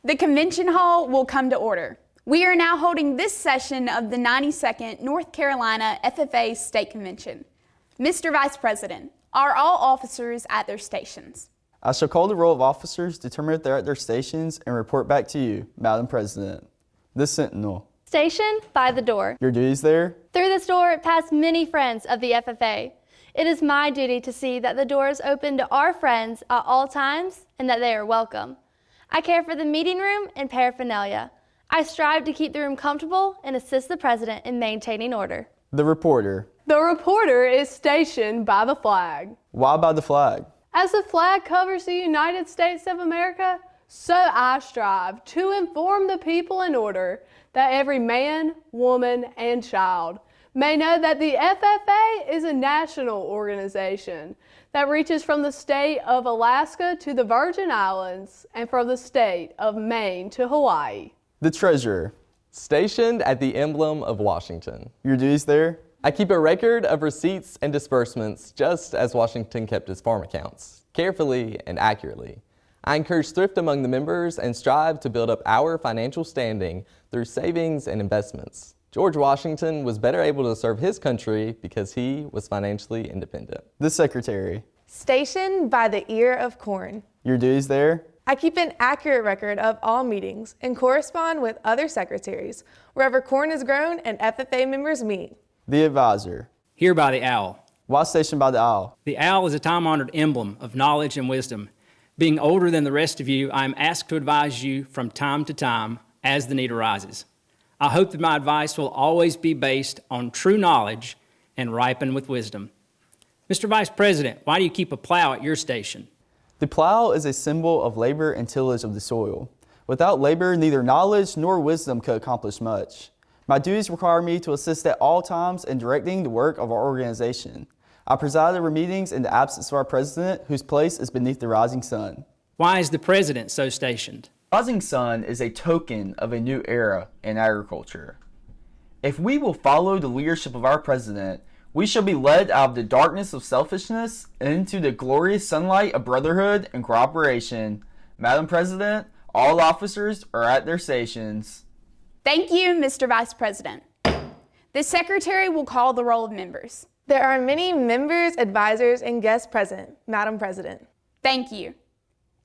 The convention hall will come to order. We are now holding this session of the 92nd North Carolina FFA State Convention. Mr. Vice President, are all officers at their stations? I shall call the roll of officers, determine if they're at their stations, and report back to you, Madam President. The Sentinel. Station by the door. Your duties there? Through this door pass many friends of the FFA. It is my duty to see that the door is open to our friends at all times and that they are welcome. I care for the meeting room and paraphernalia. I strive to keep the room comfortable and assist the President in maintaining order. The Reporter. The reporter is stationed by the flag. Why by the flag? As the flag covers the United States of America, so I strive to inform the people in order that every man, woman, and child may know that the FFA is a national organization that reaches from the state of Alaska to the Virgin Islands and from the state of Maine to Hawaii. The Treasurer. Stationed at the emblem of Washington. Your duties there? I keep a record of receipts and disbursements just as Washington kept his farm accounts, carefully and accurately. I encourage thrift among the members and strive to build up our financial standing through savings and investments. George Washington was better able to serve his country because he was financially independent. The Secretary. Stationed by the ear of corn. Your duties there? I keep an accurate record of all meetings and correspond with other secretaries wherever corn is grown and FFA members meet. The Advisor. Here by the owl. Why stationed by the owl? The owl is a time-honored emblem of knowledge and wisdom. Being older than the rest of you, I am asked to advise you from time to time as the need arises. I hope that my advice will always be based on true knowledge and ripen with wisdom. Mr. Vice President, why do you keep a plow at your station? The plow is a symbol of labor and tillage of the soil. Without labor, neither knowledge nor wisdom could accomplish much. My duties require me to assist at all times in directing the work of our organization. I preside over meetings in the absence of our president, whose place is beneath the rising sun. Why is the president so stationed? Rising sun is a token of a new era in agriculture. If we will follow the leadership of our president, we shall be led out of the darkness of selfishness into the glorious sunlight of brotherhood and cooperation. Madam President, all officers are at their stations. Thank you, Mr. Vice President. The Secretary will call the roll of members. There are many members, advisors, and guests present, Madam President. Thank you.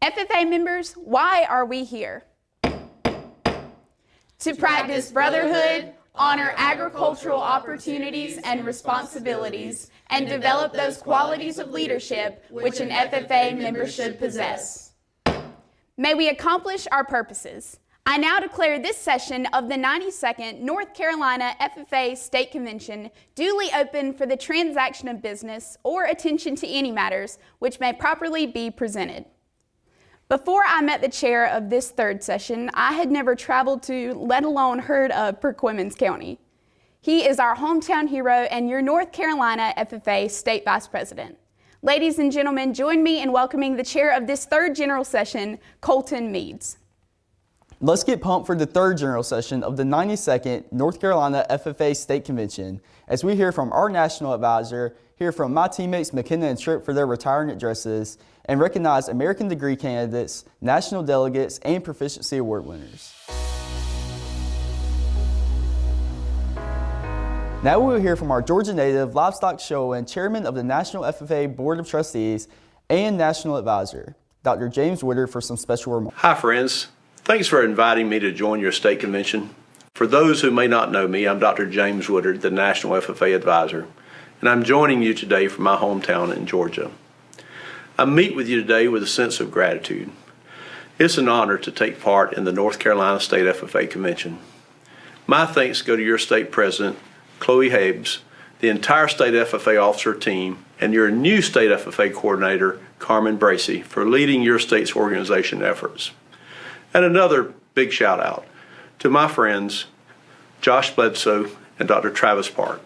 FFA members, why are we here? To practice brotherhood, honor agricultural opportunities and responsibilities, and develop those qualities of leadership which an FFA member should possess. May we accomplish our purposes. I now declare this session of the 92nd North Carolina FFA State Convention duly open for the transaction of business or attention to any matters which may properly be presented. Before I met the chair of this third session, I had never traveled to, let alone heard of, Perquimans County. He is our hometown hero and your North Carolina FFA State Vice President. Ladies and gentlemen, join me in welcoming the chair of this third general session, Colton Meads. Let's get pumped for the third general session of the 92nd North Carolina FFA State Convention as we hear from our national advisor, hear from my teammates McKenna and Tripp for their retirement addresses, and recognize American degree candidates, national delegates, and Proficiency Award winners. Now we will hear from our Georgia native, livestock show and chairman of the National FFA Board of Trustees and national advisor, Dr. James Woodard, for some special remarks. Hi friends, thanks for inviting me to join your state convention. For those who may not know me, I'm Dr. James Woodard, the National FFA advisor, and I'm joining you today from my hometown in Georgia. I meet with you today with a sense of gratitude. It's an honor to take part in the North Carolina State FFA Convention. My thanks go to your state president, Chloe Habes, the entire state FFA officer team, and your new state FFA coordinator, Carmen Bracey, for leading your state's organization efforts. And another big shout out to my friends, Josh Bledsoe and Dr. Travis Park,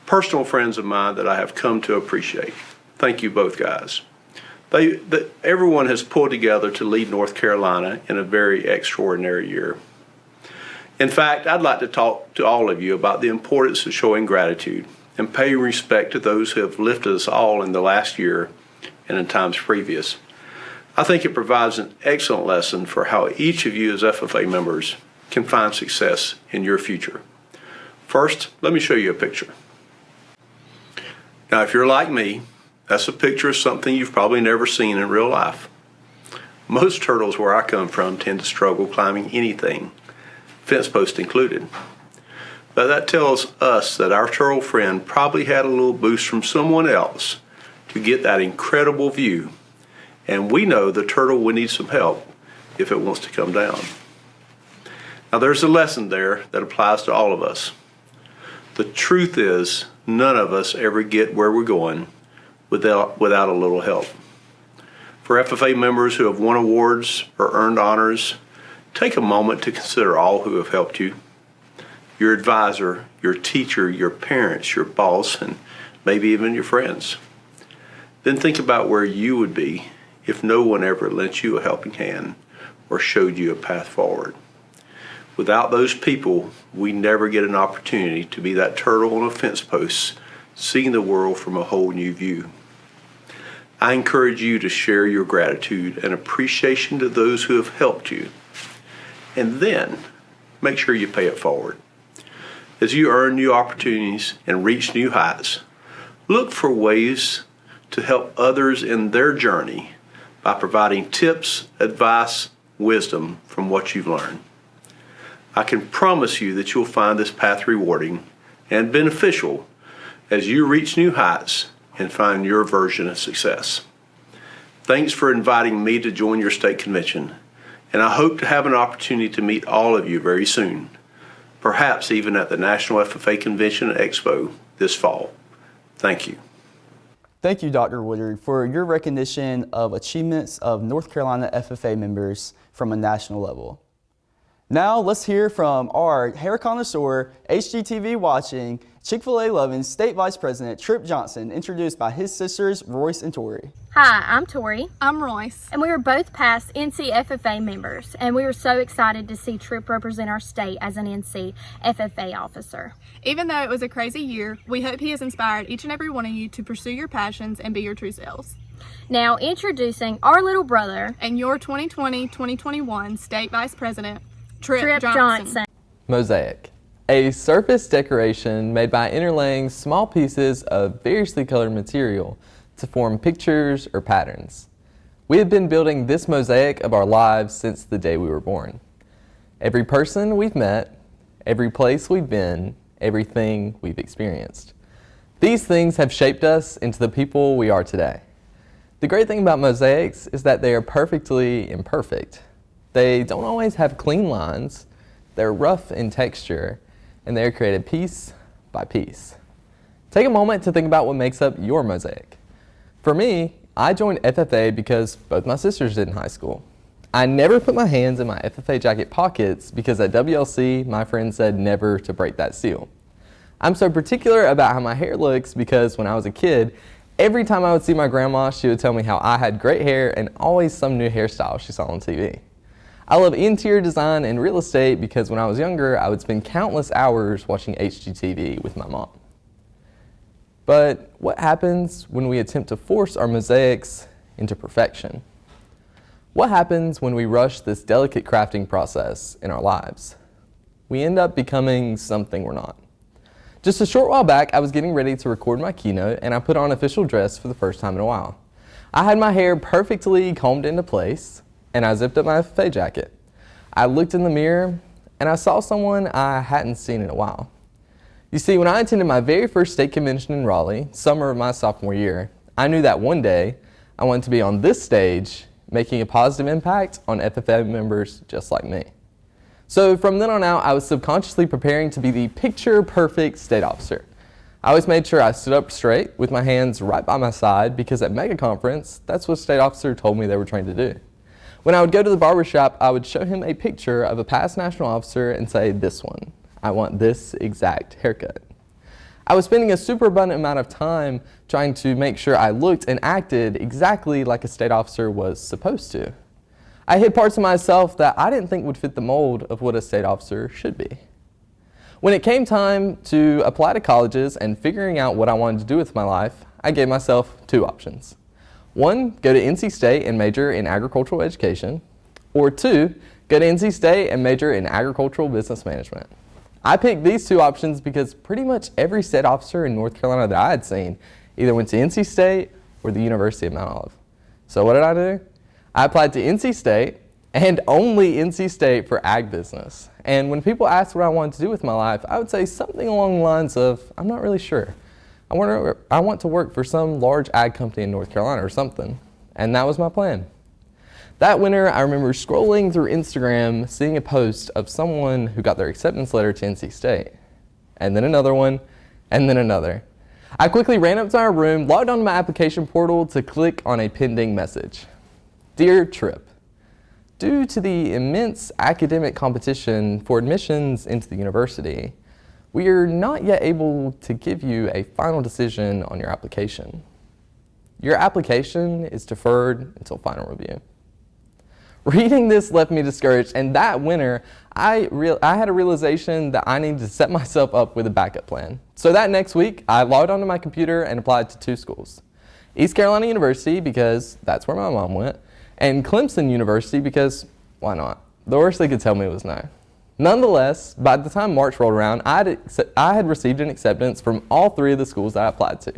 personal friends of mine that I have come to appreciate. Thank you both guys. Everyone has pulled together to lead North Carolina in a very extraordinary year. In fact, I'd like to talk to all of you about the importance of showing gratitude and paying respect to those who have lifted us all in the last year and in times previous. I think it provides an excellent lesson for how each of you as FFA members can find success in your future. First, let me show you a picture. Now, if you're like me, that's a picture of something you've probably never seen in real life. Most turtles where I come from tend to struggle climbing anything, fence post included. But that tells us that our turtle friend probably had a little boost from someone else to get that incredible view, and we know the turtle will need some help if it wants to come down. Now there's a lesson there that applies to all of us. The truth is, none of us ever get where we're going without a little help. For FFA members who have won awards or earned honors, take a moment to consider all who have helped you. Your advisor, your teacher, your parents, your boss, and maybe even your friends. Then think about where you would be if no one ever lent you a helping hand or showed you a path forward. Without those people, we never get an opportunity to be that turtle on a fence post, seeing the world from a whole new view. I encourage you to share your gratitude and appreciation to those who have helped you, and then make sure you pay it forward. As you earn new opportunities and reach new heights, look for ways to help others in their journey by providing tips, advice, wisdom from what you've learned. I can promise you that you'll find this path rewarding and beneficial as you reach new heights and find your version of success. Thanks for inviting me to join your state convention, and I hope to have an opportunity to meet all of you very soon, perhaps even at the National FFA Convention and Expo this fall. Thank you. Thank you, Dr. Woodard, for your recognition of achievements of North Carolina FFA members from a national level. Now let's hear from our hair connoisseur, HGTV watching, Chick-fil-A loving State Vice President Tripp Johnson, introduced by his sisters Royce and Tori. Hi, I'm Tori. I'm Royce. And we are both past NC FFA members, and we are so excited to see Tripp represent our state as an NC FFA officer. Even though it was a crazy year, we hope he has inspired each and every one of you to pursue your passions and be your true selves. Now introducing our little brother and your 2020-2021 State Vice President, Tripp Johnson. Mosaic, a surface decoration made by interlaying small pieces of variously colored material to form pictures or patterns. We have been building this mosaic of our lives since the day we were born. Every person we've met, every place we've been, everything we've experienced. These things have shaped us into the people we are today. The great thing about mosaics is that they are perfectly imperfect. They don't always have clean lines, they're rough in texture, and they're created piece by piece. Take a moment to think about what makes up your mosaic. For me, I joined FFA because both my sisters did in high school. I never put my hands in my FFA jacket pockets because at WLC, my friend said never to break that seal. I'm so particular about how my hair looks because when I was a kid, every time I would see my grandma, she would tell me how I had great hair and always some new hairstyle she saw on TV. I love interior design and real estate because when I was younger, I would spend countless hours watching HGTV with my mom. But what happens when we attempt to force our mosaics into perfection? What happens when we rush this delicate crafting process in our lives? We end up becoming something we're not. Just a short while back, I was getting ready to record my keynote and I put on official dress for the first time in a while. I had my hair perfectly combed into place, and I zipped up my FFA jacket. I looked in the mirror and I saw someone I hadn't seen in a while. You see, when I attended my very first state convention in Raleigh, summer of my sophomore year, I knew that one day I wanted to be on this stage making a positive impact on FFA members just like me. So from then on out, I was subconsciously preparing to be the picture-perfect state officer. I always made sure I stood up straight with my hands right by my side because at mega conference, that's what state officer told me they were trained to do. When I would go to the barbershop, I would show him a picture of a past national officer and say, this one, I want this exact haircut. I was spending a super abundant amount of time trying to make sure I looked and acted exactly like a state officer was supposed to. I hid parts of myself that I didn't think would fit the mold of what a state officer should be. When it came time to apply to colleges and figuring out what I wanted to do with my life, I gave myself two options. 1, go to NC State and major in agricultural education, or 2, go to NC State and major in agricultural business management. I picked these 2 options because pretty much every state officer in North Carolina that I had seen either went to NC State or the University of Mount Olive. So what did I do? I applied to NC State and only NC State for ag business. And when people asked what I wanted to do with my life, I would say something along the lines of, I'm not really sure. I want to work for some large ag company in North Carolina or something. And that was my plan. That winter, I remember scrolling through Instagram, seeing a post of someone who got their acceptance letter to NC State. And then another one, and then another. I quickly ran up to our room, logged onto my application portal to click on a pending message. Dear Tripp, due to the immense academic competition for admissions into the university, we are not yet able to give you a final decision on your application. Your application is deferred until final review. Reading this left me discouraged, and that winter, I had a realization that I needed to set myself up with a backup plan. So that next week, I logged onto my computer and applied to 2 schools. East Carolina University, because that's where my mom went, and Clemson University, because why not? The worst they could tell me was no. Nonetheless, by the time March rolled around, I had received an acceptance from all 3 of the schools that I applied to.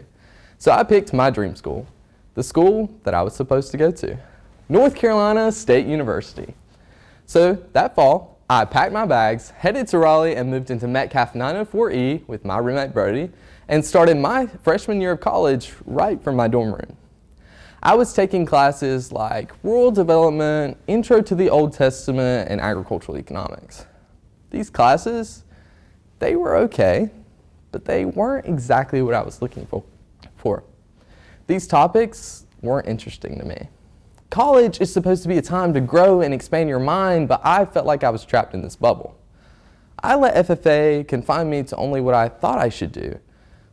So I picked my dream school, the school that I was supposed to go to, North Carolina State University. So that fall, I packed my bags, headed to Raleigh, and moved into Metcalf 904E with my roommate Brody, and started my freshman year of college right from my dorm room. I was taking classes like rural development, intro to the Old Testament, and agricultural economics. These classes, they were okay, but they weren't exactly what I was looking for. These topics weren't interesting to me. College is supposed to be a time to grow and expand your mind, but I felt like I was trapped in this bubble. I let FFA confine me to only what I thought I should do,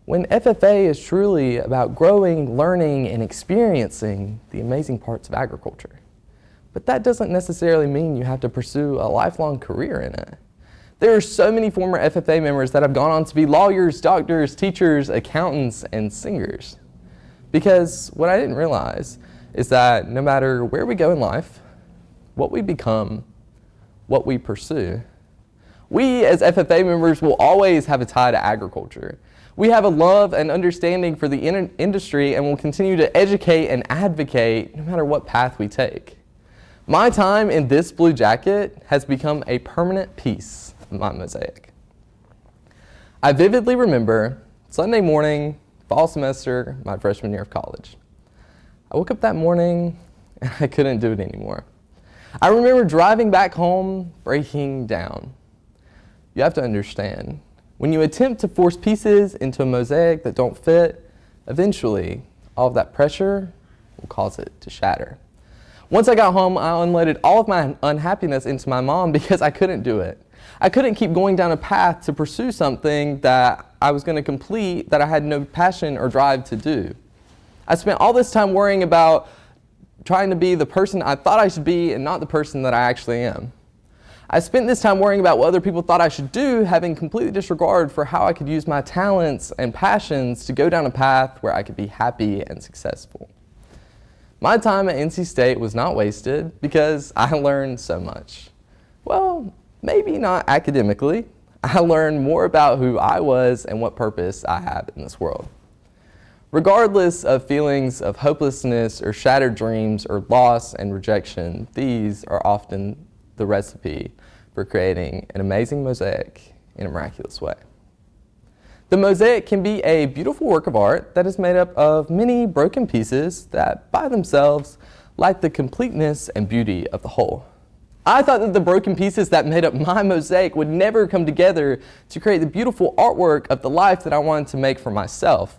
when FFA is truly about growing, learning, and experiencing the amazing parts of agriculture. But that doesn't necessarily mean you have to pursue a lifelong career in it. There are so many former FFA members that have gone on to be lawyers, doctors, teachers, accountants, and singers. Because what I didn't realize is that no matter where we go in life, what we become, what we pursue, we as FFA members will always have a tie to agriculture. We have a love and understanding for the industry and will continue to educate and advocate no matter what path we take. My time in this blue jacket has become a permanent piece of my mosaic. I vividly remember Sunday morning, fall semester, my freshman year of college. I woke up that morning and I couldn't do it anymore. I remember driving back home, breaking down. You have to understand, when you attempt to force pieces into a mosaic that don't fit, eventually all of that pressure will cause it to shatter. Once I got home, I unloaded all of my unhappiness into my mom because I couldn't do it. I couldn't keep going down a path to pursue something that I was going to complete that I had no passion or drive to do. I spent all this time worrying about trying to be the person I thought I should be and not the person that I actually am. I spent this time worrying about what other people thought I should do, having completely disregard for how I could use my talents and passions to go down a path where I could be happy and successful. My time at NC State was not wasted because I learned so much. Well, maybe not academically. I learned more about who I was and what purpose I have in this world. Regardless of feelings of hopelessness or shattered dreams or loss and rejection, these are often the recipe for creating an amazing mosaic in a miraculous way. The mosaic can be a beautiful work of art that is made up of many broken pieces that by themselves lack the completeness and beauty of the whole. I thought that the broken pieces that made up my mosaic would never come together to create the beautiful artwork of the life that I wanted to make for myself.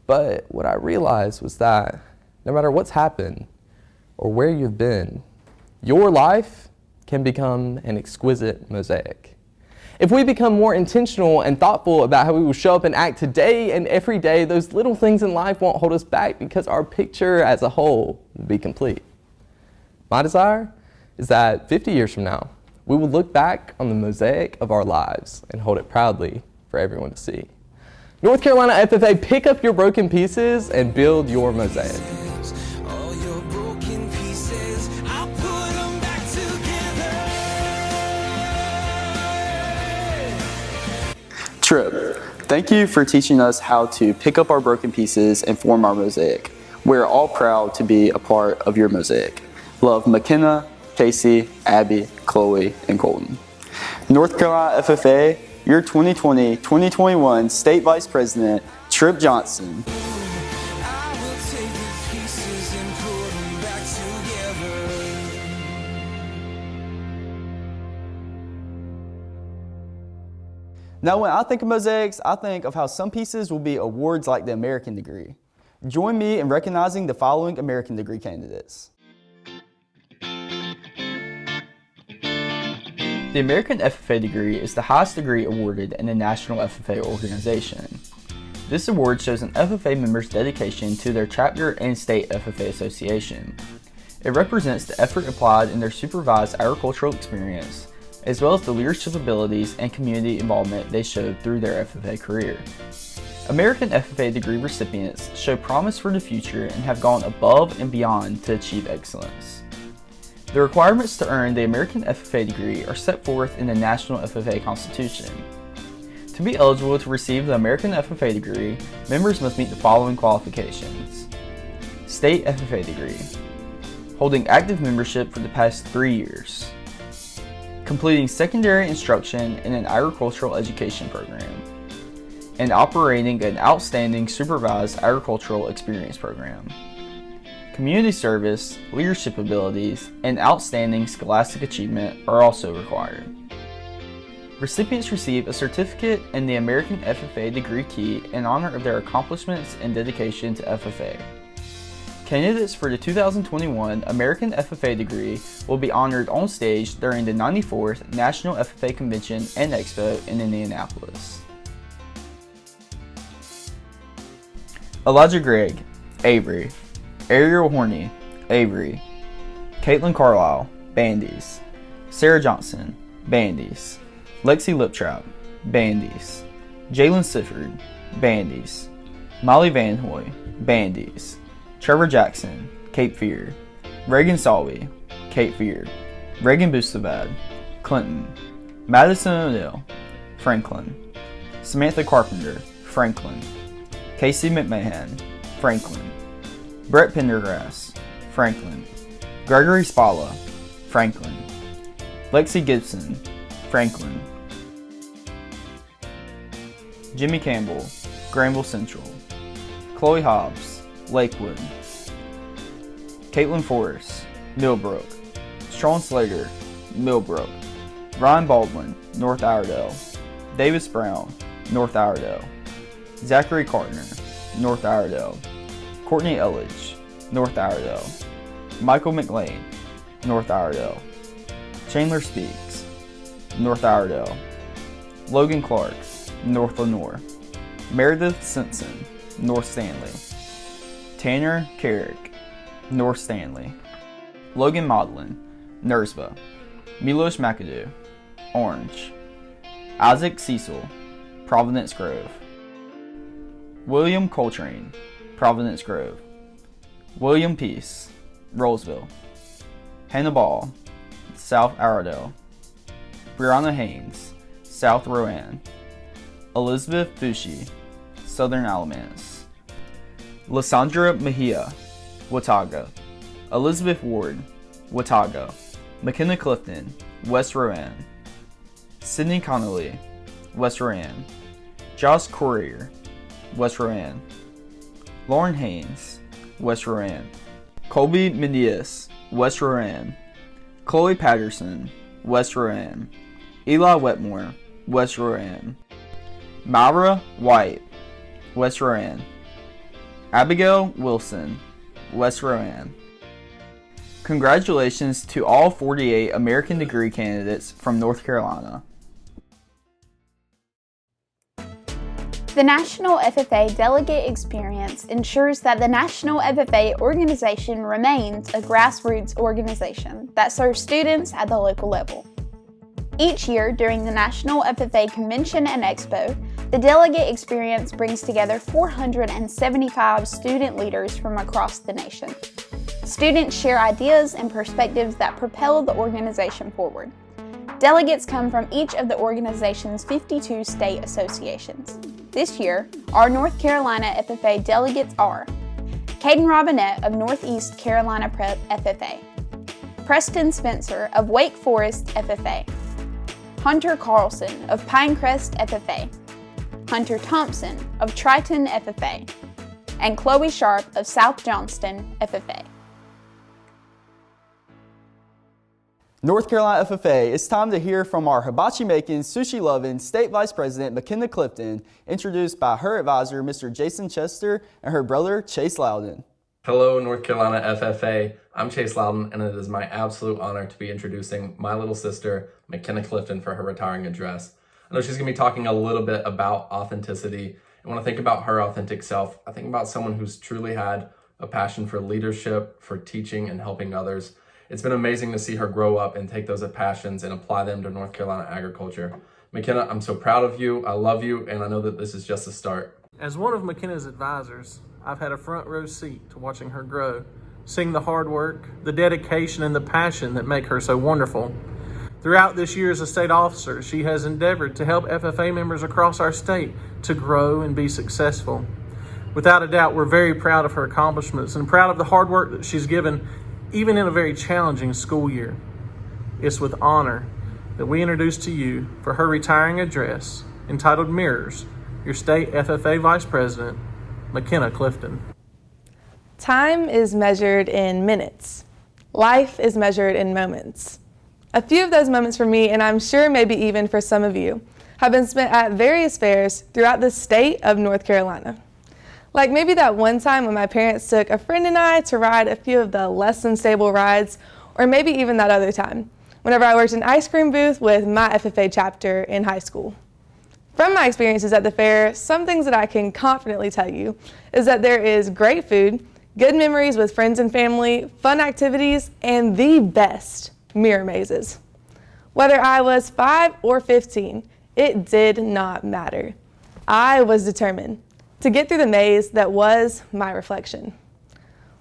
But what I realized was that no matter what's happened or where you've been, your life can become an exquisite mosaic. If we become more intentional and thoughtful about how we will show up and act today and every day, those little things in life won't hold us back because our picture as a whole will be complete. My desire is that 50 years from now, we will look back on the mosaic of our lives and hold it proudly for everyone to see. North Carolina FFA, pick up your broken pieces and build your mosaic. Thank you for teaching us how to pick up our broken pieces and form our mosaic. We're all proud to be a part of your mosaic. Love, McKenna, Casey, Abby, Chloe, and Colton. North Carolina FFA, your 2020-2021 State Vice President, Tripp Johnson. Now, when I think of mosaics, I think of how some pieces will be awards like the American degree. Join me in recognizing the following American degree candidates. The American FFA degree is the highest degree awarded in the National FFA organization. This award shows an FFA member's dedication to their chapter and state FFA association. It represents the effort applied in their supervised agricultural experience, as well as the leadership abilities and community involvement they showed through their FFA career. American FFA degree recipients show promise for the future and have gone above and beyond to achieve excellence. The requirements to earn the American FFA degree are set forth in the National FFA Constitution. To be eligible to receive the American FFA degree, members must meet the following qualifications. State FFA degree. Holding active membership for the past 3 years. Completing secondary instruction in an agricultural education program, and operating an outstanding supervised agricultural experience program. Community service, leadership abilities, and outstanding scholastic achievement are also required. Recipients receive a certificate and the American FFA degree key in honor of their accomplishments and dedication to FFA. Candidates for the 2021 American FFA degree will be honored on stage during the 94th National FFA Convention and Expo in Indianapolis. Elijah Gregg, Avery. Ariel Horney, Avery. Caitlin Carlisle, Bandies. Sarah Johnson, Bandies. Lexi Liptrap, Bandies. Jalen Sifford, Bandies. Molly Van Hoy, Bandies. Trevor Jackson, Cape Fear. Reagan Salwy, Cape Fear. Reagan Boostabad, Clinton. Madison O'Neill, Franklin. Samantha Carpenter, Franklin. Casey McMahon, Franklin. Brett Pendergrass, Franklin. Gregory Spalla, Franklin. Lexi Gibson, Franklin. Jimmy Campbell, Granville Central. Chloe Hobbs, Lakewood. Caitlin Forrest, Millbrook. Sean Slater, Millbrook. Ryan Baldwin, North Iredell. Davis Brown, North Iredell. Zachary Cartner, North Iredell. Courtney Elledge, North Iredell. Michael McLean, North Iredell. Chandler Speaks, North Iredell. Logan Clark, North Lenoir. Meredith Simpson, North Stanley. Tanner Carrick, North Stanley. Logan Modlin, Nursba. Milos McAdoo, Orange. Isaac Cecil, Providence Grove. William Coltrane, Providence Grove. William Peace, Rollsville. Hannah Ball, South Iredell. Brianna Haynes, South Rowan. Elizabeth Fushi, Southern Alamance. Lysandra Mejia, Watauga. Elizabeth Ward, Watauga. McKenna Clifton, West Rowan. Sydney Connolly, West Rowan. Josh Courier, West Rowan. Lauren Haynes, West Rowan. Colby Mendias, West Rowan. Chloe Patterson, West Rowan. Eli Wetmore, West Rowan. Myra White, West Rowan. Abigail Wilson, West Rowan. Congratulations to all 48 American degree candidates from North Carolina. The National FFA delegate experience ensures that the National FFA organization remains a grassroots organization that serves students at the local level. Each year during the National FFA Convention and Expo, the delegate experience brings together 475 student leaders from across the nation. Students share ideas and perspectives that propel the organization forward. Delegates come from each of the organization's 52 state associations. This year, our North Carolina FFA delegates are Caden Robinette of Northeast Carolina Prep FFA, Preston Spencer of Wake Forest FFA, Hunter Carlson of Pinecrest FFA, Hunter Thompson of Triton FFA, and Chloe Sharp of South Johnston FFA. North Carolina FFA, it's time to hear from our hibachi-making, sushi-loving State Vice President McKenna Clifton, introduced by her advisor, Mr. Jason Chester, and her brother, Chase Loudon. Hello, North Carolina FFA. I'm Chase Loudon, and it is my absolute honor to be introducing my little sister, McKenna Clifton, for her retiring address. I know she's going to be talking a little bit about authenticity. And when I think about her authentic self, I think about someone who's truly had a passion for leadership, for teaching and helping others. It's been amazing to see her grow up and take those passions and apply them to North Carolina agriculture. McKenna, I'm so proud of you. I love you, and I know that this is just a start. As one of McKenna's advisors, I've had a front row seat to watching her grow, seeing the hard work, the dedication, and the passion that make her so wonderful. Throughout this year as a state officer, she has endeavored to help FFA members across our state to grow and be successful. Without a doubt, we're very proud of her accomplishments and proud of the hard work that she's given, even in a very challenging school year. It's with honor that we introduce to you, for her retiring address, entitled Mirrors, your State FFA Vice President, McKenna Clifton. Time is measured in minutes. Life is measured in moments. A few of those moments for me, and I'm sure maybe even for some of you, have been spent at various fairs throughout the state of North Carolina. Like maybe that one time when my parents took a friend and I to ride a few of the less than stable rides, or maybe even that other time, whenever I worked in ice cream booth with my FFA chapter in high school. From my experiences at the fair, some things that I can confidently tell you is that there is great food, good memories with friends and family, fun activities, and the best mirror mazes. Whether I was 5 or 15, it did not matter. I was determined to get through the maze that was my reflection.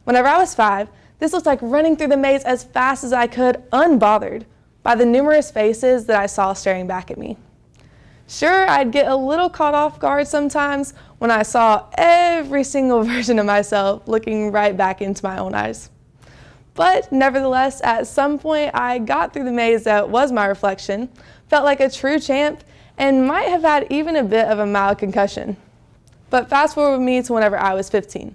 Whenever I was 5, this looked like running through the maze as fast as I could, unbothered by the numerous faces that I saw staring back at me. Sure, I'd get a little caught off guard sometimes when I saw every single version of myself looking right back into my own eyes. But nevertheless, at some point, I got through the maze that was my reflection, felt like a true champ, and might have had even a bit of a mild concussion. But fast forward with me to whenever I was 15.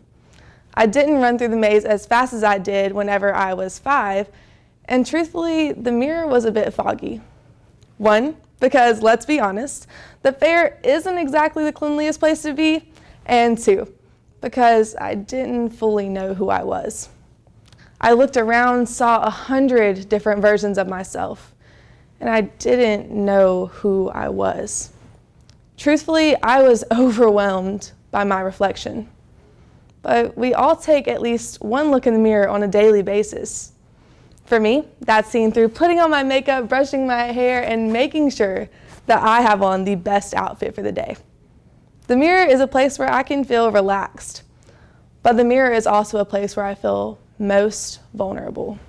I didn't run through the maze as fast as I did whenever I was 5, and truthfully, the mirror was a bit foggy. 1, because let's be honest, the fair isn't exactly the cleanliest place to be, and 2, because I didn't fully know who I was. I looked around, saw 100 different versions of myself, and I didn't know who I was. Truthfully, I was overwhelmed by my reflection. But we all take at least one look in the mirror on a daily basis. For me, that's seen through putting on my makeup, brushing my hair, and making sure that I have on the best outfit for the day. The mirror is a place where I can feel relaxed, but the mirror is also a place where I feel most vulnerable.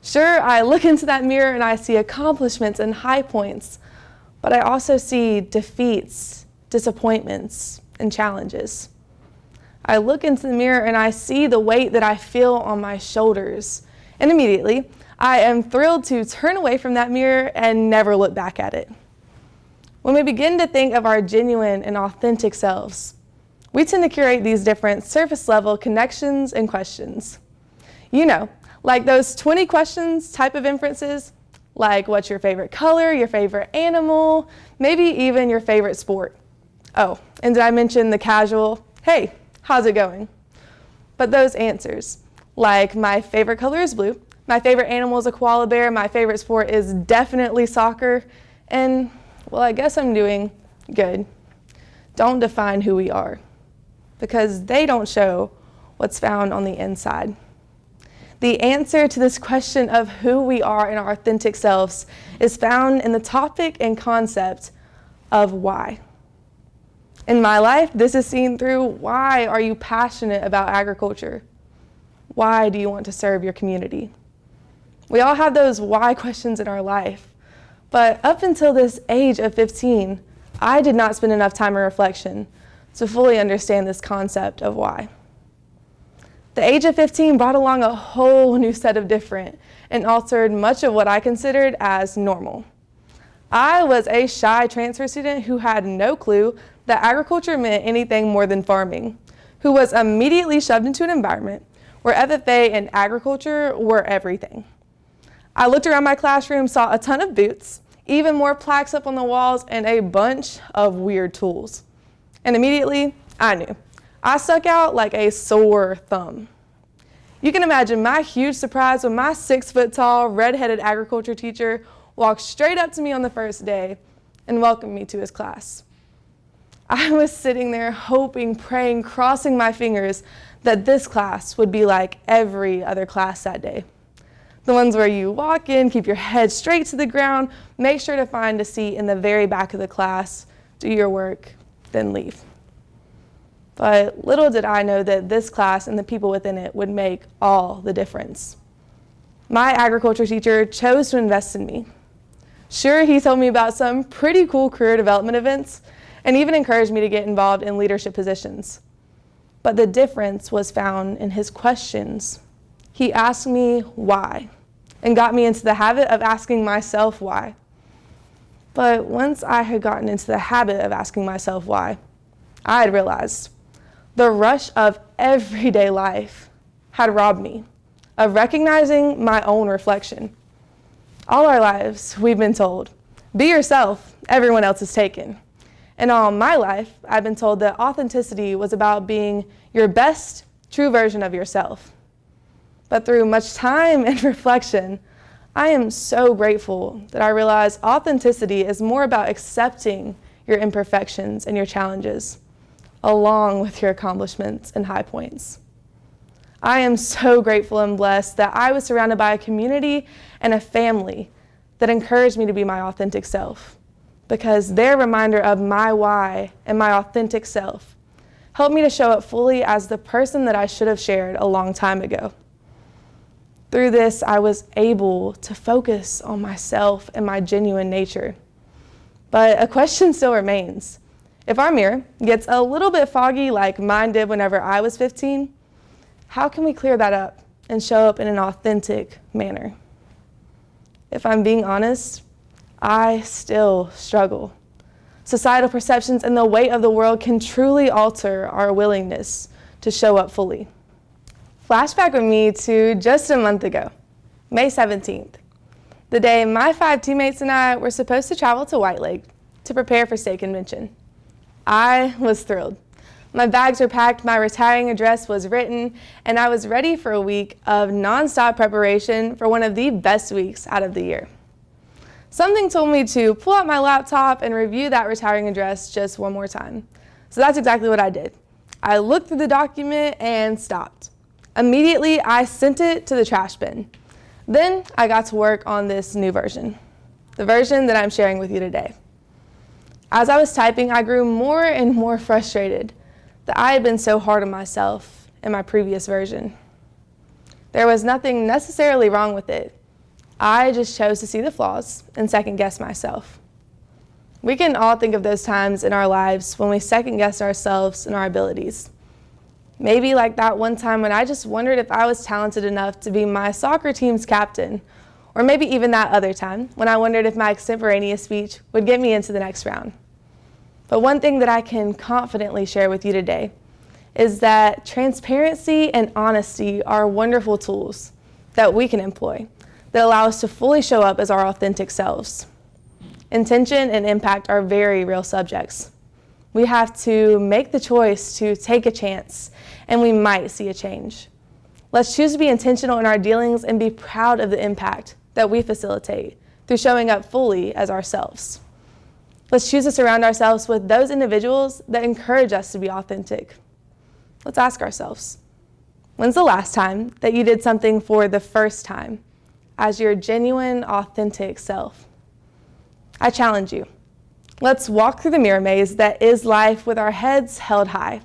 Sure, I look into that mirror and I see accomplishments and high points, but I also see defeats, disappointments, and challenges. I look into the mirror and I see the weight that I feel on my shoulders, and immediately I am thrilled to turn away from that mirror and never look back at it. When we begin to think of our genuine and authentic selves, we tend to curate these different surface level connections and questions. You know, like those 20 questions type of inferences, like what's your favorite color, your favorite animal, maybe even your favorite sport. Oh, and did I mention the casual, hey, how's it going? But those answers, like my favorite color is blue, my favorite animal is a koala bear, my favorite sport is definitely soccer, and well, I guess I'm doing good, don't define who we are, because they don't show what's found on the inside. The answer to this question of who we are in our authentic selves is found in the topic and concept of why. In my life, this is seen through why are you passionate about agriculture? Why do you want to serve your community? We all have those why questions in our life, but up until this age of 15, I did not spend enough time in reflection to fully understand this concept of why. The age of 15 brought along a whole new set of different and altered much of what I considered as normal. I was a shy transfer student who had no clue that agriculture meant anything more than farming, who was immediately shoved into an environment where FFA and agriculture were everything. I looked around my classroom, saw a ton of boots, even more plaques up on the walls, and a bunch of weird tools. And immediately, I knew. I stuck out like a sore thumb. You can imagine my huge surprise when my 6-foot-tall, red-headed agriculture teacher walked straight up to me on the first day and welcomed me to his class. I was sitting there hoping, praying, crossing my fingers that this class would be like every other class that day. The ones where you walk in, keep your head straight to the ground, make sure to find a seat in the very back of the class, do your work, then leave. But little did I know that this class and the people within it would make all the difference. My agriculture teacher chose to invest in me. Sure, he told me about some pretty cool career development events and even encouraged me to get involved in leadership positions. But the difference was found in his questions. He asked me why and got me into the habit of asking myself why. But once I had gotten into the habit of asking myself why, I had realized the rush of everyday life had robbed me of recognizing my own reflection. All our lives, we've been told, be yourself, everyone else is taken. And all my life, I've been told that authenticity was about being your best, true version of yourself. But through much time and reflection, I am so grateful that I realize authenticity is more about accepting your imperfections and your challenges, along with your accomplishments and high points. I am so grateful and blessed that I was surrounded by a community and a family that encouraged me to be my authentic self, because their reminder of my why and my authentic self helped me to show up fully as the person that I should have shared a long time ago. Through this, I was able to focus on myself and my genuine nature. But a question still remains. If our mirror gets a little bit foggy like mine did whenever I was 15, how can we clear that up and show up in an authentic manner? If I'm being honest, I still struggle. Societal perceptions and the weight of the world can truly alter our willingness to show up fully. Flashback with me to just a month ago, May 17th, the day my 5 teammates and I were supposed to travel to White Lake to prepare for state convention. I was thrilled. My bags were packed, my retiring address was written, and I was ready for a week of nonstop preparation for one of the best weeks out of the year. Something told me to pull out my laptop and review that retiring address just one more time. So that's exactly what I did. I looked through the document and stopped. Immediately, I sent it to the trash bin. Then I got to work on this new version, the version that I'm sharing with you today. As I was typing, I grew more and more frustrated that I had been so hard on myself in my previous version. There was nothing necessarily wrong with it. I just chose to see the flaws and second-guess myself. We can all think of those times in our lives when we second-guess ourselves and our abilities. Maybe like that one time when I just wondered if I was talented enough to be my soccer team's captain, or maybe even that other time when I wondered if my extemporaneous speech would get me into the next round. But one thing that I can confidently share with you today is that transparency and honesty are wonderful tools that we can employ that allow us to fully show up as our authentic selves. Intention and impact are very real subjects. We have to make the choice to take a chance, and we might see a change. Let's choose to be intentional in our dealings and be proud of the impact that we facilitate through showing up fully as ourselves. Let's choose to surround ourselves with those individuals that encourage us to be authentic. Let's ask ourselves, when's the last time that you did something for the first time as your genuine, authentic self? I challenge you. Let's walk through the mirror maze that is life with our heads held high.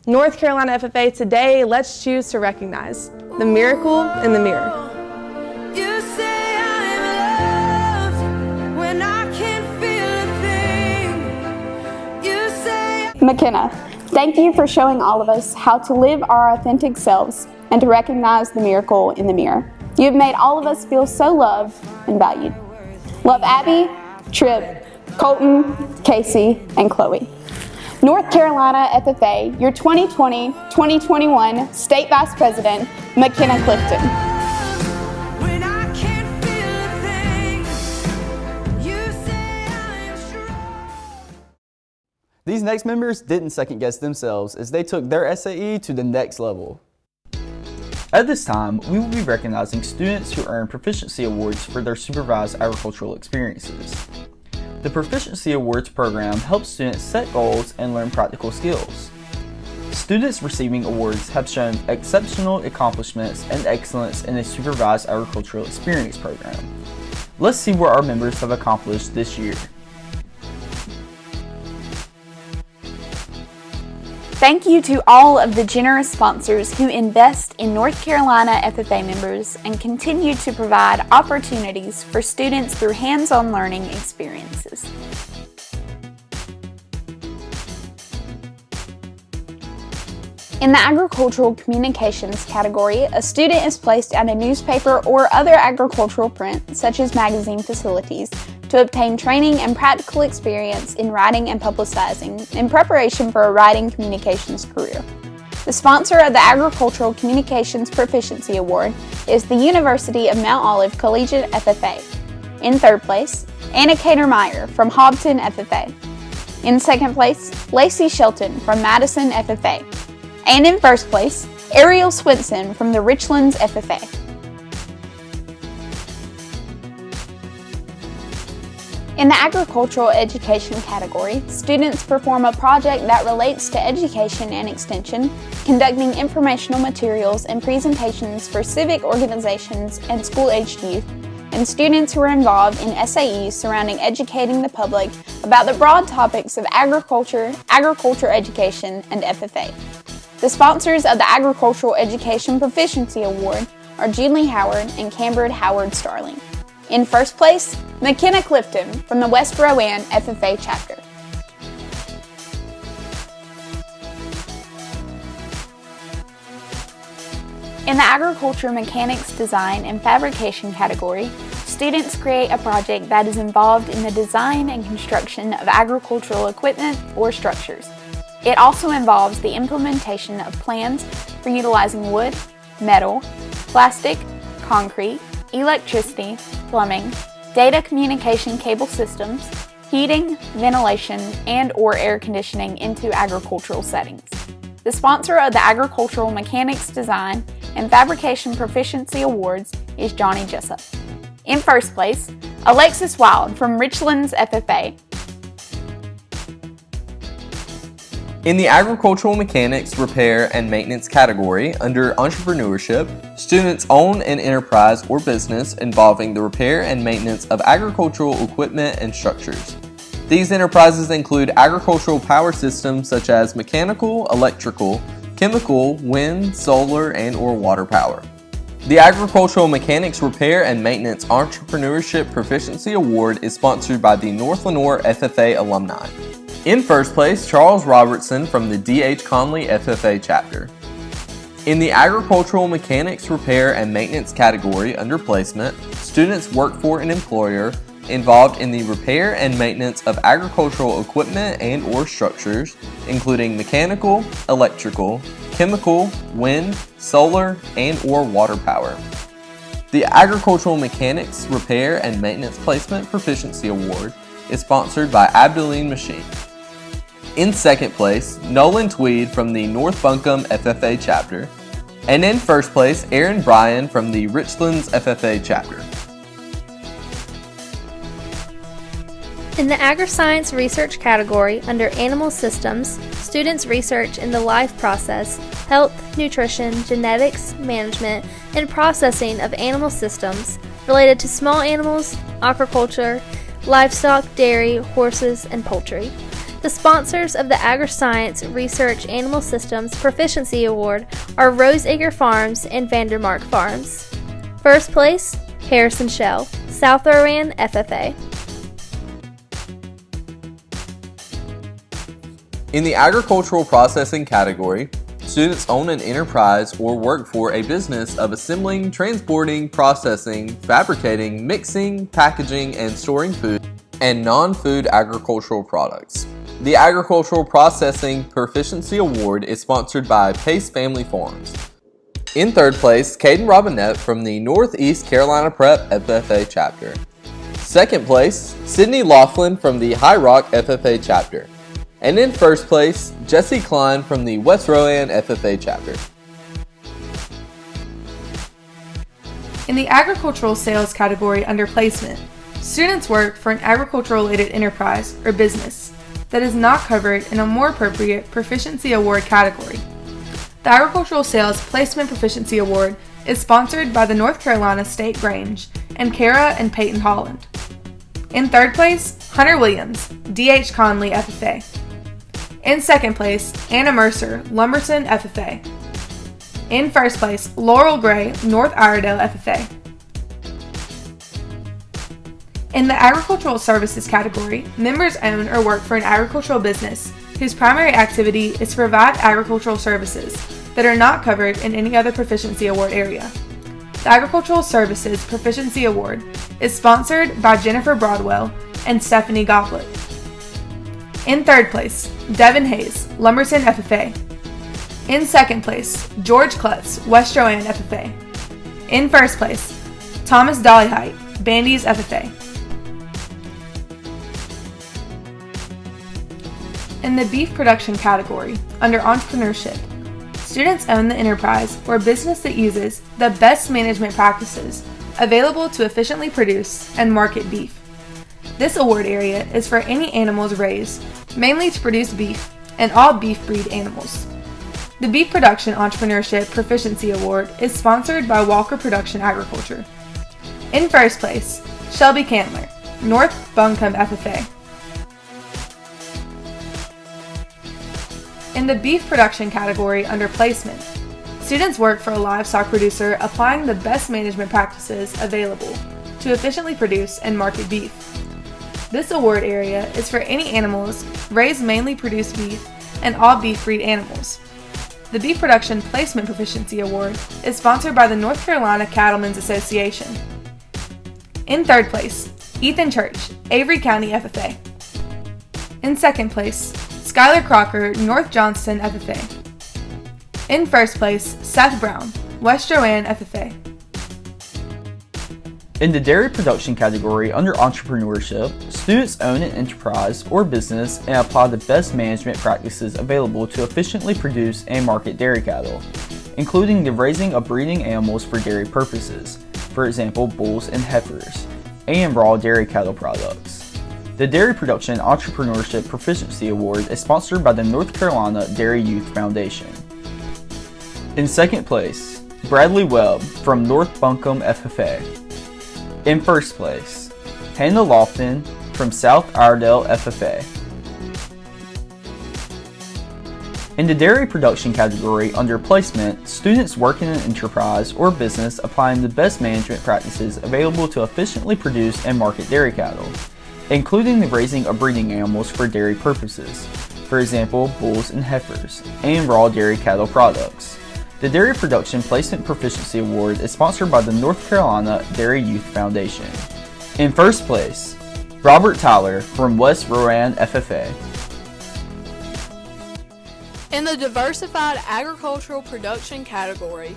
North Carolina FFA, today, let's choose to recognize the miracle in the mirror. You say I'm loved when I can't feel a thing. McKenna, thank you for showing all of us how to live our authentic selves and to recognize the miracle in the mirror. You have made all of us feel so loved and valued. Love Abby, Tripp, Colton, Casey, and Chloe. North Carolina FFA, your 2020-2021 State Vice President, McKenna Clifton. These next members didn't second guess themselves as they took their SAE to the next level. At this time, we will be recognizing students who earn Proficiency Awards for their supervised agricultural experiences. The Proficiency Awards program helps students set goals and learn practical skills. Students receiving awards have shown exceptional accomplishments and excellence in a supervised agricultural experience program. Let's see what our members have accomplished this year. Thank you to all of the generous sponsors who invest in North Carolina FFA members and continue to provide opportunities for students through hands-on learning experiences. In the Agricultural Communications category, a student is placed at a newspaper or other agricultural print, such as magazine facilities, to obtain training and practical experience in writing and publicizing in preparation for a writing communications career. The sponsor of the Agricultural Communications Proficiency Award is the University of Mount Olive Collegiate FFA. In third place, Anna Cater-Meyer from Hobson FFA. In second place, Lacey Shelton from Madison FFA. And in first place, Ariel Swinson from the Richlands FFA. In the Agricultural Education category, students perform a project that relates to education and extension, conducting informational materials and presentations for civic organizations and school-aged youth, and students who are involved in SAEs surrounding educating the public about the broad topics of agriculture, agriculture education, and FFA. The sponsors of the Agricultural Education Proficiency Award are Julie Howard and Cambridge Howard Starling. In first place, McKenna Clifton from the West Rowan FFA chapter. In the Agriculture Mechanics Design and Fabrication category, students create a project that is involved in the design and construction of agricultural equipment or structures. It also involves the implementation of plans for utilizing wood, metal, plastic, concrete, electricity, plumbing, data communication cable systems, heating, ventilation, and/or air conditioning into agricultural settings. The sponsor of the Agricultural Mechanics Design and Fabrication Proficiency Awards is Johnny Jessup. In first place, Alexis Wild from Richlands FFA. In the Agricultural Mechanics, Repair, and Maintenance category, under Entrepreneurship, students own an enterprise or business involving the repair and maintenance of agricultural equipment and structures. These enterprises include agricultural power systems such as mechanical, electrical, chemical, wind, solar, and/or water power. The Agricultural Mechanics Repair and Maintenance Entrepreneurship Proficiency Award is sponsored by the North Lenoir FFA alumni. In first place, Charles Robertson from the D.H. Conley FFA chapter. In the Agricultural Mechanics Repair and Maintenance category under Placement, students work for an employer involved in the repair and maintenance of agricultural equipment and/or structures, including mechanical, electrical, chemical, wind, solar, and/or water power. The Agricultural Mechanics Repair and Maintenance Placement Proficiency Award is sponsored by Abdeline Machine. In second place, Nolan Tweed from the North Buncombe FFA chapter. And in first place, Aaron Bryan from the Richlands FFA chapter. In the Agri-Science Research category under Animal Systems, students research in the life process, health, nutrition, genetics, management, and processing of animal systems related to small animals, aquaculture, livestock, dairy, horses, and poultry. The sponsors of the Agri-Science Research Animal Systems Proficiency Award are Roseacre Farms and Vandermark Farms. First place, Harrison Shell, South Rowan FFA. In the agricultural processing category, students own an enterprise or work for a business of assembling, transporting, processing, fabricating, mixing, packaging, and storing food and non-food agricultural products. The Agricultural Processing Proficiency Award is sponsored by Pace Family Farms. In third place, Caden Robinette from the Northeast Carolina Prep FFA chapter. Second place, Sydney Laughlin from the High Rock FFA chapter. And in first place, Jesse Klein from the West Rowan FFA chapter. In the agricultural sales category under placement, students work for an agricultural-related enterprise or business that is not covered in a more appropriate Proficiency Award category. The Agricultural Sales Placement Proficiency Award is sponsored by the North Carolina State Grange and Kara and Peyton Holland. In third place, Hunter Williams, D.H. Conley FFA. In second place, Anna Mercer, Lumberton FFA. In first place, Laurel Gray, North Iredale FFA. In the Agricultural Services category, members own or work for an agricultural business whose primary activity is to provide agricultural services that are not covered in any other Proficiency Award area. The Agricultural Services Proficiency Award is sponsored by Jennifer Broadwell and Stephanie Goblet. In third place, Devin Hayes, Lumberton FFA. In second place, George Klutz, West Rowan FFA. In first place, Thomas Dollyhite, Bandy's FFA. In the beef production category, under entrepreneurship, students own the enterprise or business that uses the best management practices available to efficiently produce and market beef. This award area is for any animals raised, mainly to produce beef, and all beef breed animals. The Beef Production Entrepreneurship Proficiency Award is sponsored by Walker Production Agriculture. In first place, Shelby Candler, North Buncombe FFA. In the beef production category under placement, students work for a livestock producer applying the best management practices available to efficiently produce and market beef. This award area is for any animals raised mainly produce beef and all beef breed animals. The Beef Production Placement Proficiency Award is sponsored by the North Carolina Cattlemen's Association. In third place, Ethan Church, Avery County FFA. In second place, Skylar Crocker, North Johnston FFA. In first place, Seth Brown, West Rowan FFA. In the dairy production category under entrepreneurship, students own an enterprise or business and apply the best management practices available to efficiently produce and market dairy cattle, including the raising of breeding animals for dairy purposes, for example bulls and heifers, and raw dairy cattle products. The Dairy Production Entrepreneurship Proficiency Award is sponsored by the North Carolina Dairy Youth Foundation. In second place, Bradley Webb from North Buncombe FFA. In first place, Hannah Lofton from South Iredale FFA. In the dairy production category under placement, students work in an enterprise or business applying the best management practices available to efficiently produce and market dairy cattle, including the raising of breeding animals for dairy purposes, for example bulls and heifers, and raw dairy cattle products. The Dairy Production Placement Proficiency Award is sponsored by the North Carolina Dairy Youth Foundation. In first place, Robert Tyler from West Rowan FFA. In the Diversified Agricultural Production category,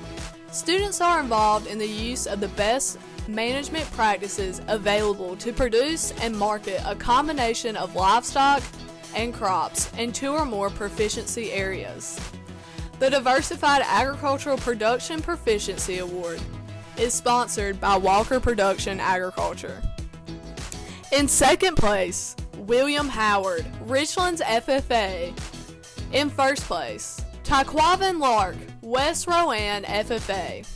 students are involved in the use of the best management practices available to produce and market a combination of livestock and crops in 2 or more proficiency areas. The Diversified Agricultural Production Proficiency Award is sponsored by Walker Production Agriculture. In second place, William Howard, Richlands FFA. In first place, Tyquavin Lark, West Rowan FFA.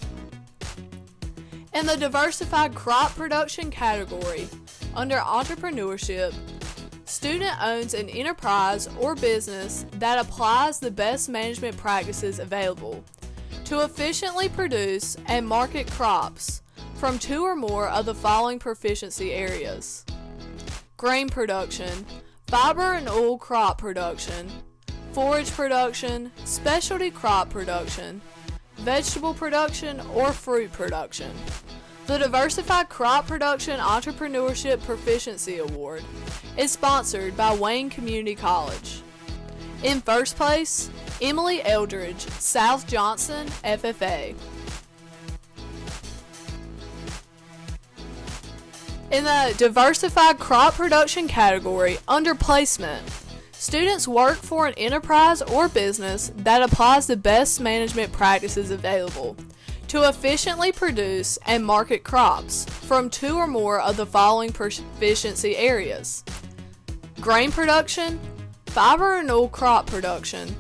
In the Diversified Crop Production category, under Entrepreneurship, student owns an enterprise or business that applies the best management practices available to efficiently produce and market crops from 2 or more of the following proficiency areas: grain production, fiber and oil crop production, forage production, specialty crop production, vegetable production, or fruit production. The Diversified Crop Production Entrepreneurship Proficiency Award is sponsored by Wayne Community College. In first place, Emily Eldridge, South Johnson, FFA. In the Diversified Crop Production category, under placement, students work for an enterprise or business that applies the best management practices available to efficiently produce and market crops from 2 or more of the following proficiency areas: grain production, fiber and oil crop production,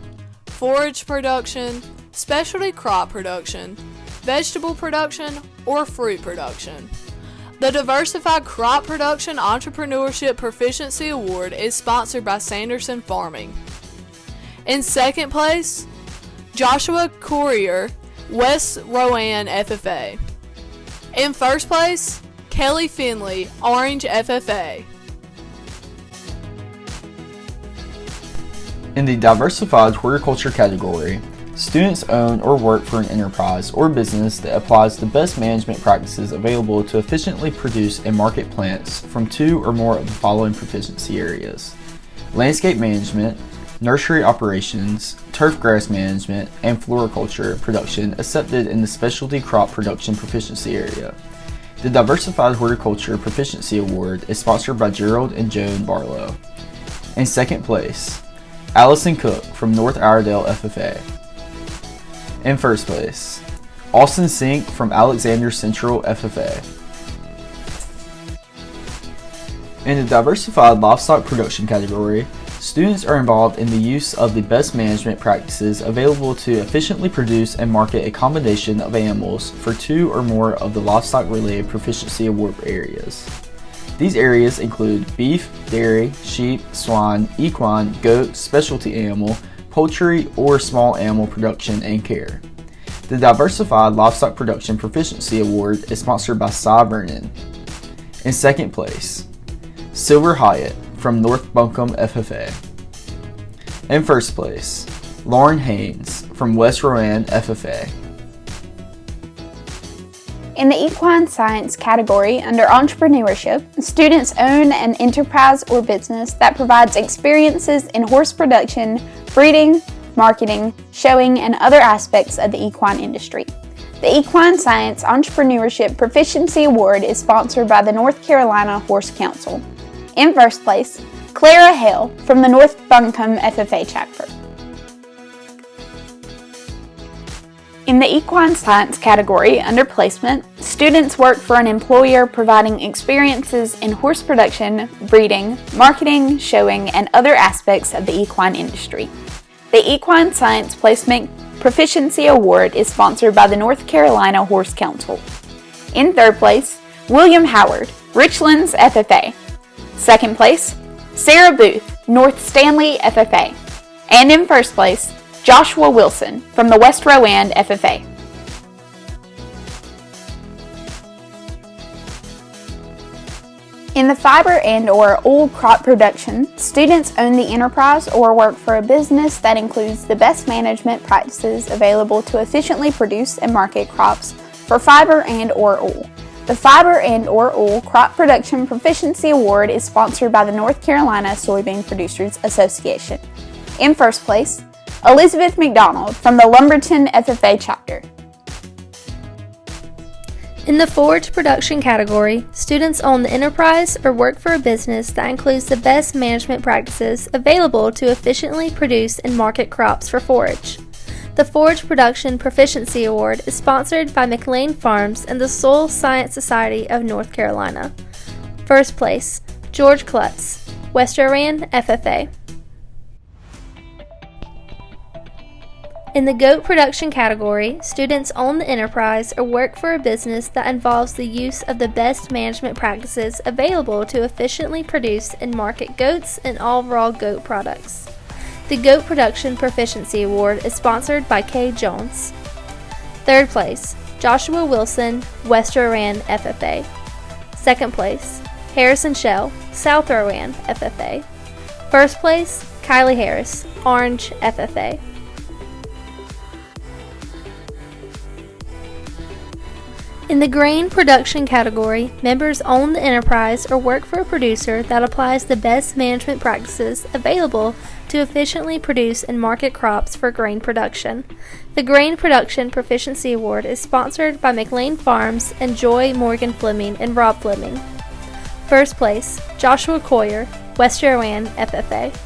forage production, specialty crop production, vegetable production, or fruit production. The Diversified Crop Production Entrepreneurship Proficiency Award is sponsored by Sanderson Farming. In second place, Joshua Courier, West Rowan FFA. In first place, Kelly Finley, Orange FFA. In the Diversified Horticulture category, students own or work for an enterprise or business that applies the best management practices available to efficiently produce and market plants from 2 or more of the following proficiency areas: landscape management, nursery operations, turf grass management, and floriculture production accepted in the specialty crop production proficiency area. The Diversified Horticulture Proficiency Award is sponsored by Gerald and Joan Barlow. In second place, Allison Cook from North Iredale FFA. In first place, Austin Sink from Alexander Central FFA. In the Diversified Livestock Production category, students are involved in the use of the best management practices available to efficiently produce and market a combination of animals for 2 or more of the livestock-related Proficiency Award areas. These areas include beef, dairy, sheep, swine, equine, goat, specialty animal, poultry, or small animal production and care. The Diversified Livestock Production Proficiency Award is sponsored by Cy Vernon. In second place, Silver Hyatt from North Buncombe FFA. In first place, Lauren Haynes from West Rowan FFA. In the equine science category under entrepreneurship, students own an enterprise or business that provides experiences in horse production, breeding, marketing, showing, and other aspects of the equine industry. The Equine Science Entrepreneurship Proficiency Award is sponsored by the North Carolina Horse Council. In first place, Clara Hale from the North Buncombe FFA chapter. In the Equine Science category under placement, students work for an employer providing experiences in horse production, breeding, marketing, showing, and other aspects of the equine industry. The Equine Science Placement Proficiency Award is sponsored by the North Carolina Horse Council. In third place, William Howard, Richlands FFA. Second place, Sarah Booth, North Stanley FFA. And in first place, Joshua Wilson from the West Rowan FFA. In the fiber and/or oil crop production, students own the enterprise or work for a business that includes the best management practices available to efficiently produce and market crops for fiber and/or oil. The Fiber and/or Oil Crop Production Proficiency Award is sponsored by the North Carolina Soybean Producers Association. In first place, Elizabeth McDonald from the Lumberton FFA chapter. In the forage production category, students own the enterprise or work for a business that includes the best management practices available to efficiently produce and market crops for forage. The Forage Production Proficiency Award is sponsored by McLean Farms and the Soil Science Society of North Carolina. First place, George Klutz, West Rowan FFA. In the goat production category, students own the enterprise or work for a business that involves the use of the best management practices available to efficiently produce and market goats and all raw goat products. The Goat Production Proficiency Award is sponsored by Kay Jones. Third place, Joshua Wilson, West Rowan FFA. Second place, Harrison Shell, South Rowan FFA. First place, Kylie Harris, Orange FFA. In the grain production category, members own the enterprise or work for a producer that applies the best management practices available to efficiently produce and market crops for grain production. The Grain Production Proficiency Award is sponsored by McLean Farms and Joy Morgan Fleming and Rob Fleming. First place, Joshua Coyer, West Rowan FFA.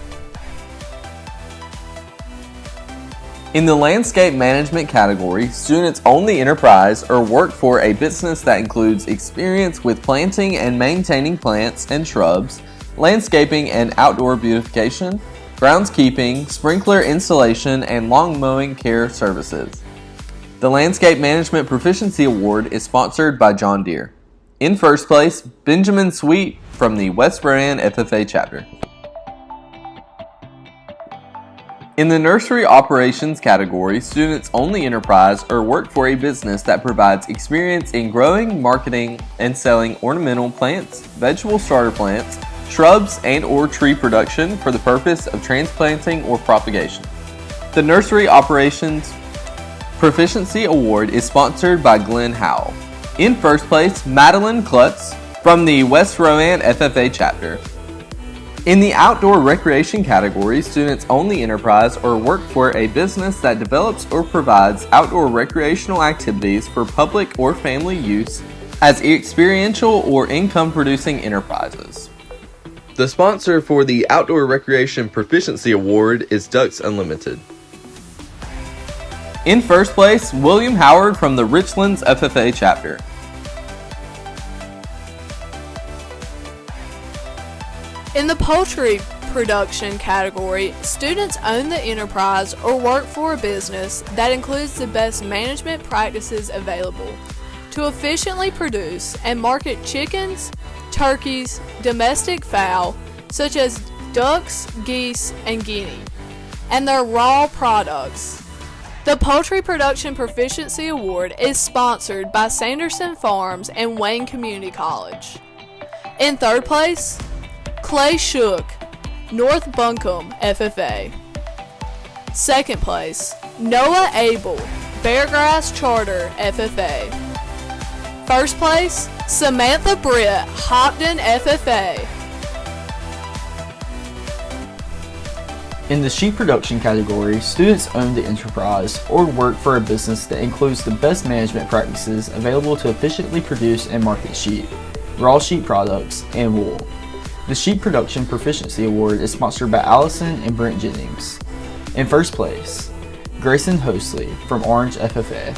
In the landscape management category, students own the enterprise or work for a business that includes experience with planting and maintaining plants and shrubs, landscaping and outdoor beautification, groundskeeping, sprinkler installation, and lawn mowing care services. The Landscape Management Proficiency Award is sponsored by John Deere. In first place, Benjamin Sweet from the West Rowan FFA chapter. In the nursery operations category, students own the enterprise or work for a business that provides experience in growing, marketing, and selling ornamental plants, vegetable starter plants, shrubs, and/or tree production for the purpose of transplanting or propagation. The Nursery Operations Proficiency Award is sponsored by Glenn Howell. In first place, Madeline Klutz from the West Rowan FFA chapter. In the outdoor recreation category, students own the enterprise or work for a business that develops or provides outdoor recreational activities for public or family use as experiential or income-producing enterprises. The sponsor for the Outdoor Recreation Proficiency Award is Ducks Unlimited. In first place, William Howard from the Richlands FFA chapter. In the poultry production category, students own the enterprise or work for a business that includes the best management practices available to efficiently produce and market chickens, turkeys, domestic fowl, such as ducks, geese, and guinea, and their raw products. The Poultry Production Proficiency Award is sponsored by Sanderson Farms and Wayne Community College. In third place, Clay Shook, North Buncombe FFA. Second place, Noah Abel, Beargrass Charter FFA. First place, Samantha Britt, Hopton FFA. In the sheep production category, students own the enterprise or work for a business that includes the best management practices available to efficiently produce and market sheep, raw sheep products, and wool. The Sheep Production Proficiency Award is sponsored by Allison and Brent Jennings. In first place, Grayson Hosley from Orange FFA.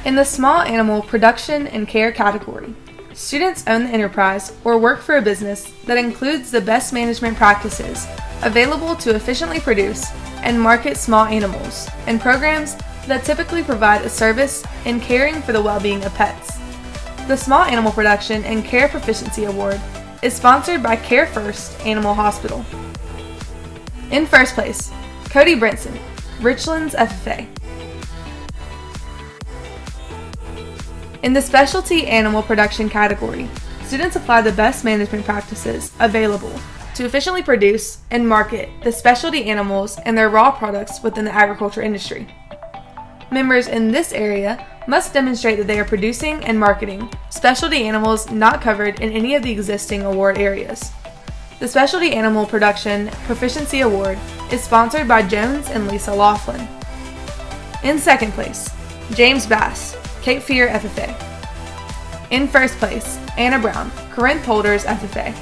In the small animal production and care category, students own the enterprise or work for a business that includes the best management practices available to efficiently produce and market small animals and programs that typically provide a service in caring for the well-being of pets. The Small Animal Production and Care Proficiency Award is sponsored by Care First Animal Hospital. In first place, Cody Brinson, Richlands FFA. In the Specialty Animal Production category, students apply the best management practices available to efficiently produce and market the specialty animals and their raw products within the agriculture industry. Members in this area must demonstrate that they are producing and marketing specialty animals not covered in any of the existing award areas. The Specialty Animal Production Proficiency Award is sponsored by Jones and Lisa Laughlin. In second place, James Bass, Cape Fear FFA. In first place, Anna Brown, Corinth Holders FFA.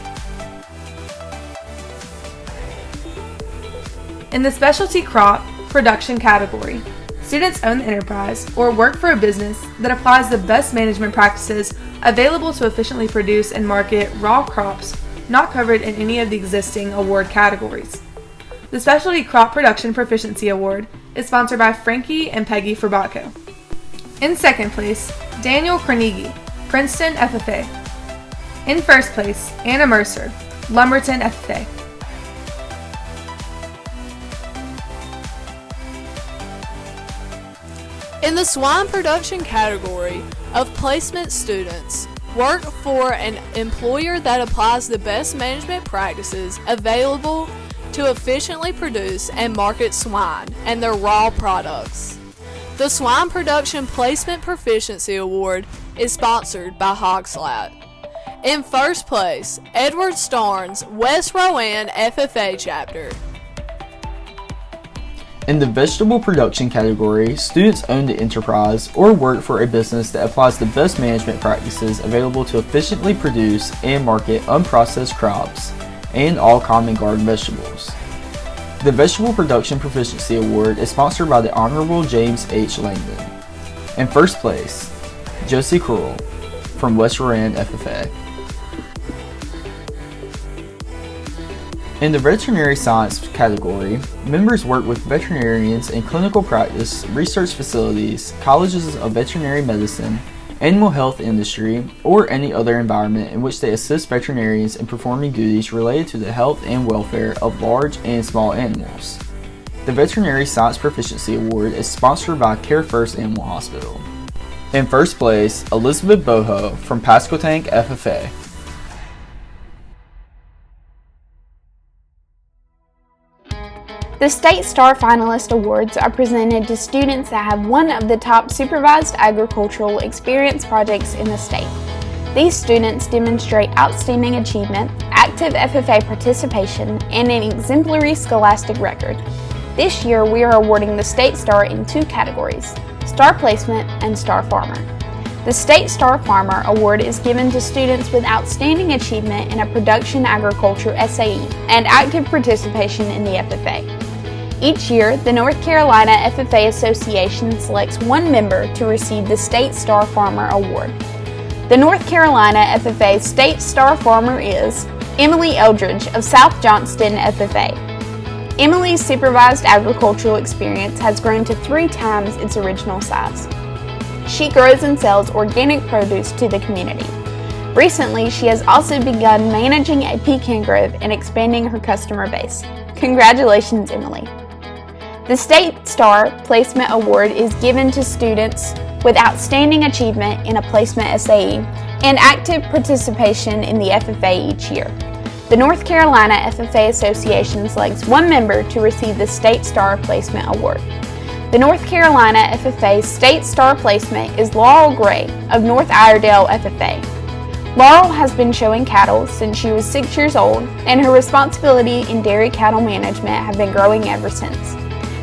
In the Specialty Crop Production category, students own the enterprise or work for a business that applies the best management practices available to efficiently produce and market raw crops not covered in any of the existing award categories. The Specialty Crop Production Proficiency Award is sponsored by Frankie and Peggy Ferbatko. In second place, Daniel Carnegie, Princeton FFA. In first place, Anna Mercer, Lumberton FFA. In the swine production category of placement students, Work for an employer that applies the best management practices available to efficiently produce and market swine and their raw products. The Swine Production Placement Proficiency Award is sponsored by Hogslat. In first place, Edward Starnes, West Rowan FFA Chapter. In the vegetable production category, students own the enterprise or work for a business that applies the best management practices available to efficiently produce and market unprocessed crops and all common garden vegetables. The Vegetable Production Proficiency Award is sponsored by the Honorable James H. Langdon. In first place, Josie Krull from West Rowan FFA. In the veterinary science category, members work with veterinarians in clinical practice, research facilities, colleges of veterinary medicine, animal health industry, or any other environment in which they assist veterinarians in performing duties related to the health and welfare of large and small animals. The Veterinary Science Proficiency Award is sponsored by Care First Animal Hospital. In first place, Elizabeth Boho from Pasquotank FFA. The State Star Finalist Awards are presented to students that have one of the top supervised agricultural experience projects in the state. These students demonstrate outstanding achievement, active FFA participation, and an exemplary scholastic record. This year, we are awarding the State Star in two categories: Star Placement and Star Farmer. The State Star Farmer Award is given to students with outstanding achievement in a production agriculture SAE and active participation in the FFA. Each year, the North Carolina FFA Association selects one member to receive the State Star Farmer Award. The North Carolina FFA State Star Farmer is Emily Eldridge of South Johnston FFA. Emily's supervised agricultural experience has grown to 3 times its original size. She grows and sells organic produce to the community. Recently, she has also begun managing a pecan grove and expanding her customer base. Congratulations, Emily. The State Star Placement Award is given to students with outstanding achievement in a placement SAE and active participation in the FFA each year. The North Carolina FFA Association selects one member to receive the State Star Placement Award. The North Carolina FFA State Star Placement is Laurel Gray of North Iredale FFA. Laurel has been showing cattle since she was 6 years old, and her responsibility in dairy cattle management have been growing ever since.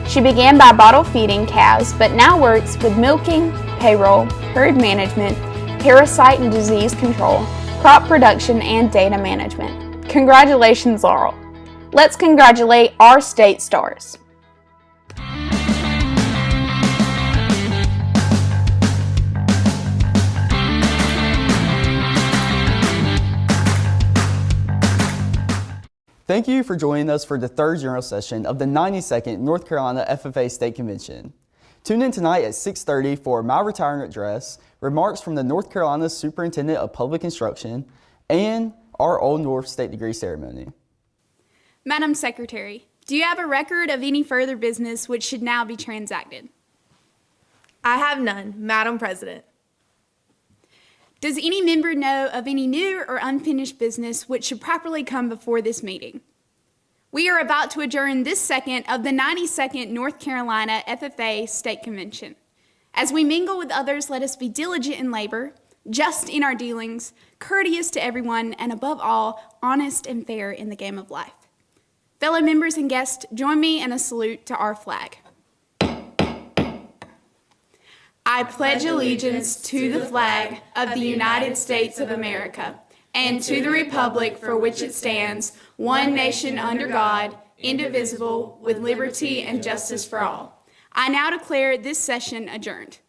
She began by bottle feeding calves, but now works with milking, payroll, herd management, parasite and disease control, crop production, and data management. Congratulations, Laurel. Let's congratulate our State Stars. Thank you for joining us for the third general session of the 92nd North Carolina FFA State Convention. Tune in tonight at 6:30 for my retiring address, remarks from the North Carolina Superintendent of Public Instruction, and our Old North State Degree Ceremony. Madam Secretary, do you have a record of any further business which should now be transacted? I have none, Madam President. Does any member know of any new or unfinished business which should properly come before this meeting? We are about to adjourn this second of the 92nd North Carolina FFA State Convention. As we mingle with others, let us be diligent in labor, just in our dealings, courteous to everyone, and above all, honest and fair in the game of life. Fellow members and guests, join me in a salute to our flag. I pledge allegiance to the flag of the United States of America and to the republic for which it stands, one nation under God, indivisible, with liberty and justice for all. I now declare this session adjourned.